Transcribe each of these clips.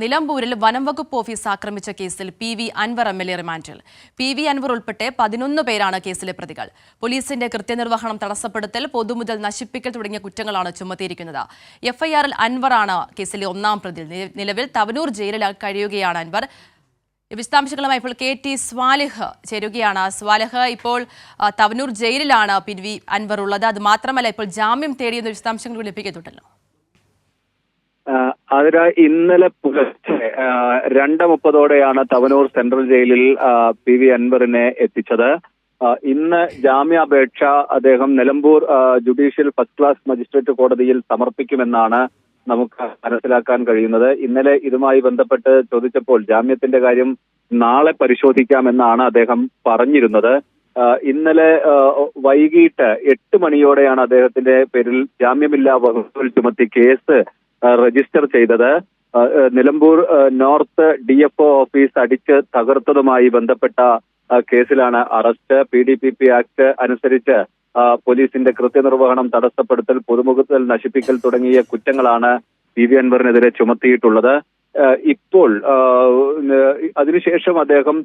നിലമ്പൂരിൽ വനംവകുപ്പ് ഓഫീസ് ആക്രമിച്ച കേസിൽ PV അൻവർ MLA റിമാൻഡിൽ. PV അൻവർ ഉൾപ്പെടെ 11 പേരാണ് കേസിലെ പ്രതികൾ. പോലീസിന്റെ കൃത്യനിർവഹണം തടസ്സപ്പെടുത്തൽ, പൊതുമുതൽ നശിപ്പിക്കൽ തുടങ്ങിയ കുറ്റങ്ങളാണ് ചുമത്തിയിരിക്കുന്നത്. FIR-ൽ അൻവറാണ് കേസിലെ ഒന്നാം പ്രതി. നിലവിൽ തവനൂർ ജയിലിൽ കഴിയുകയാണ് അൻവർ. വിശദാംശങ്ങളുമായി ഇപ്പോൾ KT സ്വാലിഹ് ചേരുകയാണ്. സ്വാലിഹ്, ഇപ്പോൾ തവനൂർ ജയിലിലാണ് PV അൻവർ ഉള്ളത്. അത് മാത്രമല്ല, ഇപ്പോൾ ജാമ്യം തേടിയെന്ന വിശദാംശങ്ങൾ ലഭിക്കുന്നുണ്ടല്ലോ. അതിന് ഇന്നലെ പുലർച്ചെ 2:30 തവനൂർ സെൻട്രൽ ജയിലിൽ PV അൻവറിനെ എത്തിച്ചത്. ഇന്ന് ജാമ്യാപേക്ഷ അദ്ദേഹം Nilambur judicial first class magistrate കോടതിയിൽ സമർപ്പിക്കുമെന്നാണ് നമുക്ക് മനസ്സിലാക്കാൻ കഴിയുന്നത്. ഇന്നലെ ഇതുമായി ബന്ധപ്പെട്ട് ചോദിച്ചപ്പോൾ ജാമ്യത്തിന്റെ കാര്യം നാളെ പരിശോധിക്കാമെന്നാണ് അദ്ദേഹം പറഞ്ഞിരുന്നത്. ഇന്നലെ വൈകിട്ട് 8 മണിയോടെയാണ് അദ്ദേഹത്തിന്റെ പേരിൽ ജാമ്യമില്ലാ വകുപ്പിൽ ചുമത്തി കേസ് രജിസ്റ്റർ ചെയ്തത്. നിലമ്പൂർ നോർത്ത് DFO ഓഫീസ് അടിച്ച് തകർത്തതുമായി ബന്ധപ്പെട്ട കേസിലാണ് അറസ്റ്റ്. PDPP ആക്ട് അനുസരിച്ച് പോലീസിന്റെ കൃത്യനിർവഹണം തടസ്സപ്പെടുത്തൽ, പൊതുമുഖത്തിൽ നശിപ്പിക്കൽ തുടങ്ങിയ കുറ്റങ്ങളാണ് PV അൻവറിനെതിരെ ചുമത്തിയിട്ടുള്ളത്. ഇപ്പോൾ അതിനുശേഷം അദ്ദേഹം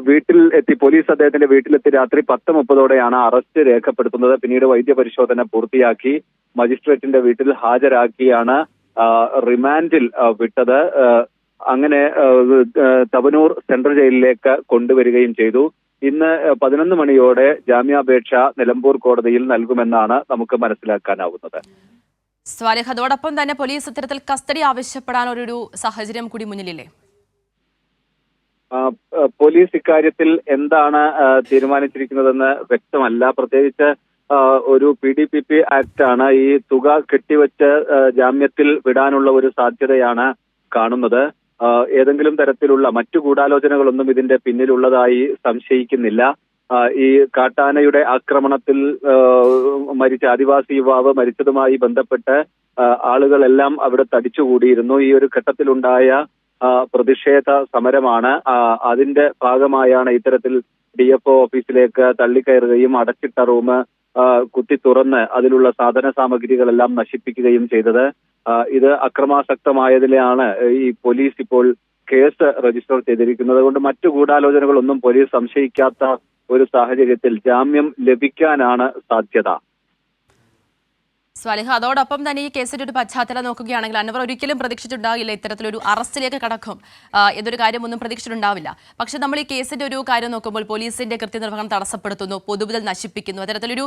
വീട്ടിൽ എത്തി, പോലീസ് അദ്ദേഹത്തിന്റെ വീട്ടിലെത്തി രാത്രി 10:30 അറസ്റ്റ് രേഖപ്പെടുത്തുന്നത്. പിന്നീട് വൈദ്യപരിശോധന പൂർത്തിയാക്കി മജിസ്ട്രേറ്റിന്റെ വീട്ടിൽ ഹാജരാക്കിയാണ് റിമാൻഡിൽ വിട്ടത്. അങ്ങനെ തവനൂർ സെൻട്രൽ ജയിലിലേക്ക് കൊണ്ടുവരികയും ചെയ്തു. ഇന്ന് 11 മണിയോടെ ജാമ്യാപേക്ഷ നിലമ്പൂർ കോടതിയിൽ നൽകുമെന്നാണ് നമുക്ക് മനസ്സിലാക്കാനാവുന്നത്. സ്വാലിഹ്, അതോടൊപ്പം തന്നെ പോലീസ് ഇത്തരത്തിൽ കസ്റ്റഡി ആവശ്യപ്പെടാൻ ഒരു സാഹചര്യം കൂടി മുന്നിലില്ലേ? പോലീസ് ഇക്കാര്യത്തിൽ എന്താണ് തീരുമാനിച്ചിരിക്കുന്നതെന്ന് വ്യക്തമല്ല. പ്രത്യേകിച്ച് ഒരു PDPP ആക്ട് ആണ്. ഈ തുക കെട്ടിവെച്ച് ജാമ്യത്തിൽ വിടാനുള്ള ഒരു സാധ്യതയാണ് കാണുന്നത്. ഏതെങ്കിലും തരത്തിലുള്ള മറ്റു ഗൂഢാലോചനകളൊന്നും ഇതിന്റെ പിന്നിലുള്ളതായി സംശയിക്കുന്നില്ല. ഈ കാട്ടാനയുടെ ആക്രമണത്തിൽ മരിച്ച ആദിവാസി യുവാവ് മരിച്ചതുമായി ബന്ധപ്പെട്ട് ആളുകളെല്ലാം അവിടെ തടിച്ചുകൂടിയിരുന്നു. ഈ ഒരു ഘട്ടത്തിലുണ്ടായ പ്രതിഷേധ സമരമാണ്. അതിന്റെ ഭാഗമായാണ് ഇത്തരത്തിൽ DFO ഓഫീസിലേക്ക് തള്ളിക്കയറുകയും അടച്ചിട്ട റൂം കുത്തി തുറന്ന് അതിലുള്ള സാധന സാമഗ്രികളെല്ലാം നശിപ്പിക്കുകയും ചെയ്തത്. ഇത് അക്രമാസക്തമായതിലാണ് ഈ പോലീസ് ഇപ്പോൾ കേസ് രജിസ്റ്റർ ചെയ്തിരിക്കുന്നത്. അതുകൊണ്ട് മറ്റു ഗൂഢാലോചനകളൊന്നും പോലീസ് സംശയിക്കാത്ത ഒരു സാഹചര്യത്തിൽ ജാമ്യം ലഭിക്കാനാണ് സാധ്യത. സ്വാലിഹ്, അതോടൊപ്പം തന്നെ ഈ കേസിന്റെ ഒരു പശ്ചാത്തലം നോക്കുകയാണെങ്കിൽ അൻവർ ഒരിക്കലും പ്രതീക്ഷിച്ചിട്ടുണ്ടാവില്ല ഇത്തരത്തിലൊരു അറസ്റ്റിലേക്ക് കടക്കും എന്നൊരു കാര്യമൊന്നും പ്രതീക്ഷിച്ചിട്ടുണ്ടാവില്ല. പക്ഷെ നമ്മൾ ഈ കേസിന്റെ ഒരു കാര്യം നോക്കുമ്പോൾ പോലീസിന്റെ കൃത്യനിർവഹണം തടസ്സപ്പെടുത്തുന്നു, പൊതുമുതൽ നശിപ്പിക്കുന്നു, അത്തരത്തിലൊരു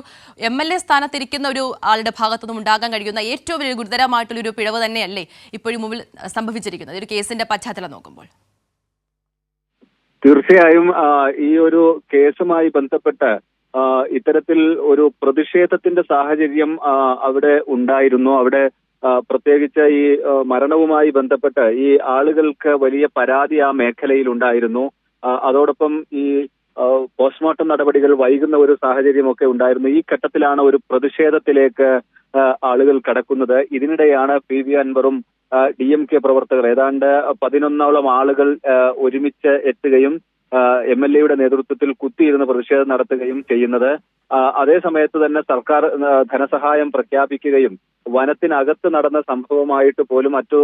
MLA സ്ഥാനത്തിരിക്കുന്ന ഒരു ആളുടെ ഭാഗത്തുനിന്നും ഉണ്ടാകാൻ കഴിയുന്ന ഏറ്റവും വലിയ ഗുരുതരമായിട്ടുള്ളൊരു പിഴവ് തന്നെയല്ലേ ഇപ്പോഴും മുമ്പിൽ സംഭവിച്ചിരിക്കുന്നത് ഒരു കേസിന്റെ പശ്ചാത്തലം നോക്കുമ്പോൾ? തീർച്ചയായും ഈ ഒരു കേസുമായി ബന്ധപ്പെട്ട് ഇത്തരത്തിൽ ഒരു പ്രതിഷേധത്തിന്റെ സാഹചര്യം അവിടെ ഉണ്ടായിരുന്നു. അവിടെ പ്രത്യേകിച്ച് ഈ മരണവുമായി ബന്ധപ്പെട്ട് ഈ ആളുകൾക്ക് വലിയ പരാതി ആ മേഖലയിൽ ഉണ്ടായിരുന്നു. അതോടൊപ്പം ഈ പോസ്റ്റ്മോർട്ടം നടപടികൾ വൈകുന്ന ഒരു സാഹചര്യമൊക്കെ ഉണ്ടായിരുന്നു. ഈ ഘട്ടത്തിലാണ് ഒരു പ്രതിഷേധത്തിലേക്ക് ആളുകൾ കടക്കുന്നത്. ഇതിനിടെയാണ് PV അൻവറും DMK പ്രവർത്തകർ ഏതാണ്ട് 11ഓളം ആളുകൾ ഒരുമിച്ച് എത്തുകയും MLA-യുടെ നേതൃത്വത്തിൽ കുത്തിയിരുന്ന് പ്രതിഷേധം നടത്തുകയും ചെയ്യുന്നത്. അതേ സമയത്ത് തന്നെ സർക്കാർ ധനസഹായം പ്രഖ്യാപിക്കുകയും വനത്തിനകത്ത് നടന്ന സംഭവമായിട്ട് പോലും മറ്റു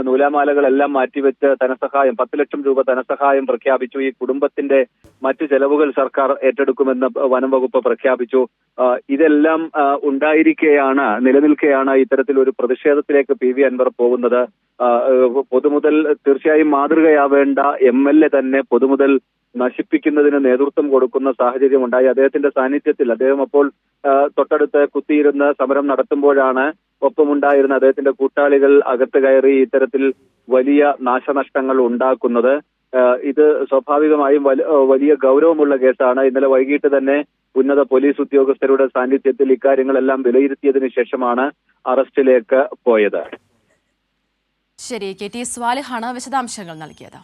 നൂലാമാലകളെല്ലാം മാറ്റിവെച്ച് ധനസഹായം 10 ലക്ഷം രൂപ ധനസഹായം പ്രഖ്യാപിച്ചു. ഈ കുടുംബത്തിന്റെ മറ്റു ചെലവുകൾ സർക്കാർ ഏറ്റെടുക്കുമെന്ന് വനം വകുപ്പ് പ്രഖ്യാപിച്ചു. ഇതെല്ലാം നിലനിൽക്കെയാണ് ഇത്തരത്തിലൊരു പ്രതിഷേധത്തിലേക്ക് PV അൻവർ പോകുന്നത്. പൊതുമുതൽ തീർച്ചയായും മാതൃകയാവേണ്ട MLA തന്നെ പൊതുമുതൽ നശിപ്പിക്കുന്നതിന് നേതൃത്വം കൊടുക്കുന്ന സാഹചര്യം ഉണ്ടായി. അദ്ദേഹത്തിന്റെ സാന്നിധ്യത്തിൽ അദ്ദേഹം അപ്പോൾ തൊട്ടടുത്ത് കുത്തിയിരുന്ന് സമരം നടത്തുമ്പോഴാണ് ഒപ്പമുണ്ടായിരുന്ന അദ്ദേഹത്തിന്റെ കൂട്ടാളികൾ അകത്ത് കയറി ഇത്തരത്തിൽ വലിയ നാശനഷ്ടങ്ങൾ ഉണ്ടാക്കുന്നത്. ഇത് സ്വാഭാവികമായും വലിയ ഗൗരവമുള്ള കേസാണ്. ഇന്നലെ വൈകിട്ട് തന്നെ ഉന്നത പോലീസ് ഉദ്യോഗസ്ഥരുടെ സാന്നിധ്യത്തിൽ ഇക്കാര്യങ്ങളെല്ലാം വിലയിരുത്തിയതിനു ശേഷമാണ് അറസ്റ്റിലേക്ക് പോയത്. ശരി, KT സ്വാലിഹാണ് വിശദാംശങ്ങൾ നൽകിയത്.